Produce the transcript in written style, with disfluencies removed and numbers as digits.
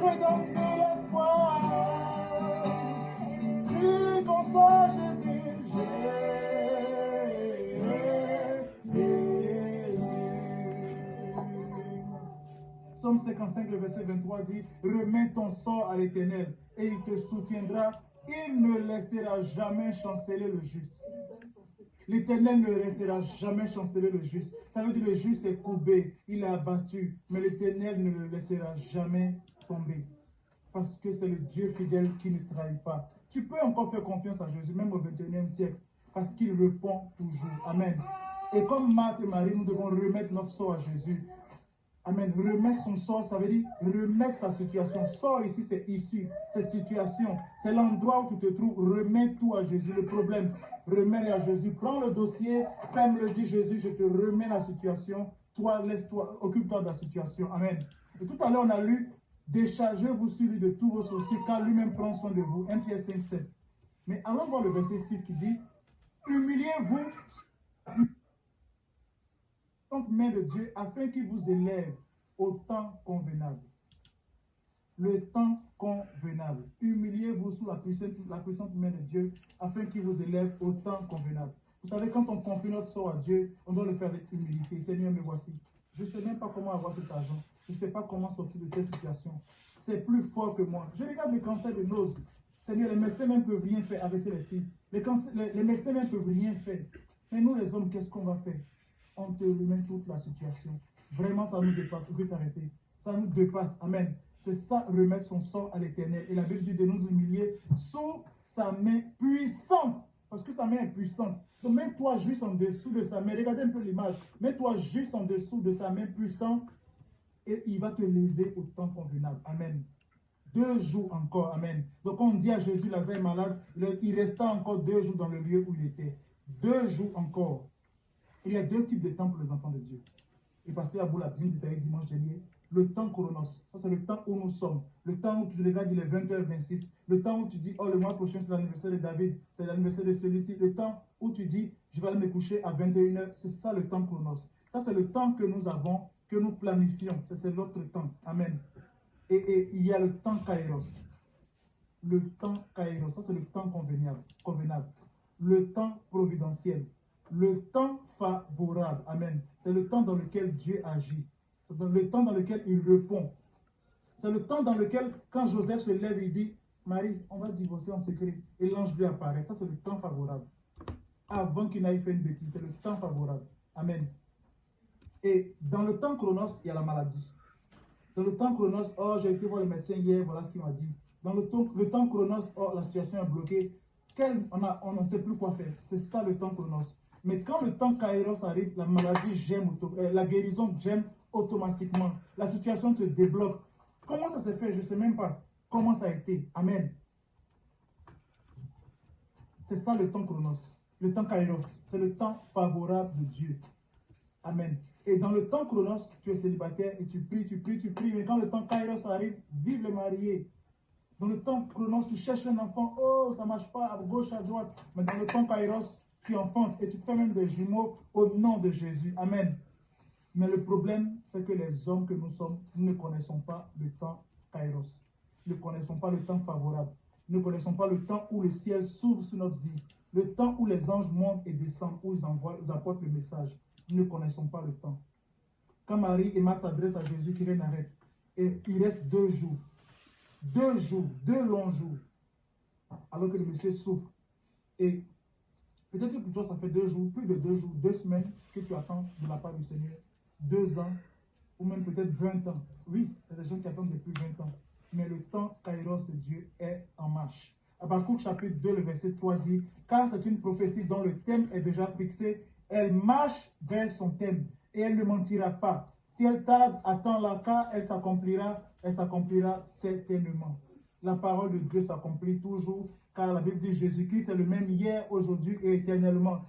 me donnes de l'espoir. Tu consoles Jésus, Psaume 55, le verset 23 dit, remets ton sort à l'Éternel et il te soutiendra. Il ne laissera jamais chanceler le juste. L'Éternel ne laissera jamais chanceler le juste. Ça veut dire le juste est courbé, il est abattu, mais l'Éternel ne le laissera jamais tomber. Parce que c'est le Dieu fidèle qui ne trahit pas. Tu peux encore faire confiance à Jésus, même au 21e siècle, parce qu'il répond toujours. Amen. Et comme Marthe et Marie, nous devons remettre notre sort à Jésus. Amen. Remettre son sort, ça veut dire remettre sa situation. Sort ici, c'est issue, c'est situation. C'est l'endroit où tu te trouves. Remets tout à Jésus. Le problème, remets-le à Jésus. Prends le dossier, comme le dit Jésus, je te remets la situation. Toi, laisse-toi, occupe-toi de la situation. Amen. Et tout à l'heure, on a lu, déchargez-vous sur lui de tous vos soucis, car lui-même prend soin de vous. 1 Pierre 5, 7. Mais allons voir le verset 6 qui dit, humiliez-vous main de Dieu afin qu'il vous élève au temps convenable. Le temps convenable. Humiliez-vous sous la puissante main de Dieu afin qu'il vous élève au temps convenable. Vous savez, quand on confie notre sort à Dieu, on doit le faire avec humilité. Seigneur, me voici. Je ne sais même pas comment avoir cet argent. Je ne sais pas comment sortir de cette situation. C'est plus fort que moi. Je regarde les cancers de nose. Seigneur, les médecins même ne peuvent rien faire avec les filles. Les médecins même ne peuvent rien faire. Mais nous, les hommes, qu'est-ce qu'on va faire? On te remet toute la situation. Vraiment, ça nous dépasse. On peut t'arrêter. Ça nous dépasse. Amen. C'est ça, remettre son sort à l'Éternel. Et la Bible dit de nous humilier sous sa main puissante. Parce que sa main est puissante. Donc, mets-toi juste en dessous de sa main. Regardez un peu l'image. Mets-toi juste en dessous de sa main puissante. Et il va te lever au temps convenable. Amen. 2 jours encore. Amen. Donc, on dit à Jésus, Lazare est malade. Il resta encore 2 jours dans le lieu où il était. 2 jours encore. Il y a 2 types de temps pour les enfants de Dieu. Et pasteur Abou l'a bien détaillé dimanche dernier. Le temps chronos, ça c'est le temps où nous sommes. Le temps où tu regardes, il est 20h26. Le temps où tu dis, oh le mois prochain c'est l'anniversaire de David, c'est l'anniversaire de celui-ci. Le temps où tu dis, je vais aller me coucher à 21h, c'est ça le temps chronos. Ça c'est le temps que nous avons, que nous planifions. C'est l'autre temps. Amen. Et il y a le temps kairos. Le temps kairos, ça c'est le temps convenable. Le temps providentiel. Le temps favorable. Amen. C'est le temps dans lequel Dieu agit. C'est le temps dans lequel il répond. C'est le temps dans lequel, quand Joseph se lève, il dit, Marie, on va divorcer en secret. Et l'ange lui apparaît. Ça, c'est le temps favorable. Avant qu'il n'aille faire une bêtise, c'est le temps favorable. Amen. Et dans le temps chronos, il y a la maladie. Dans le temps chronos, oh, j'ai été voir le médecin hier, voilà ce qu'il m'a dit. Dans le temps chronos, oh, la situation est bloquée. On ne sait plus quoi faire. C'est ça le temps chronos. Mais quand le temps kairos arrive, la maladie gemme, la guérison gemme automatiquement. La situation te débloque. Comment ça s'est fait? Je ne sais même pas comment ça a été. Amen. C'est ça le temps chronos. Le temps kairos. C'est le temps favorable de Dieu. Amen. Et dans le temps chronos, tu es célibataire et tu pries. Mais quand le temps kairos arrive, vive le marié. Dans le temps chronos, tu cherches un enfant. Oh, ça ne marche pas à gauche, à droite. Mais dans le temps kairos, tu enfantes et tu fais même des jumeaux au nom de Jésus. Amen. Mais le problème, c'est que les hommes que nous sommes, nous ne connaissons pas le temps kairos. Nous ne connaissons pas le temps favorable. Nous ne connaissons pas le temps où le ciel s'ouvre sur notre vie. Le temps où les anges montent et descendent, où ils apportent le message. Nous ne connaissons pas le temps. Quand Marie et Marthe s'adressent à Jésus qui vient d'arrêter, et il reste 2 jours. 2 jours, 2 longs jours. Alors que le monsieur souffre. Et peut-être que pour toi, ça fait 2 jours, plus de 2 jours, 2 semaines que tu attends de la part du Seigneur. 2 ans, ou même peut-être 20 ans. Oui, il y a des gens qui attendent depuis 20 ans. Mais le temps kairos de Dieu est en marche. Habakkuk chapitre 2, le verset 3 dit, car c'est une prophétie dont le thème est déjà fixé. Elle marche vers son thème et elle ne mentira pas. Si elle tarde, attends-la, car elle s'accomplira certainement. La parole de Dieu s'accomplit toujours, car la Bible dit Jésus-Christ est le même hier, aujourd'hui et éternellement.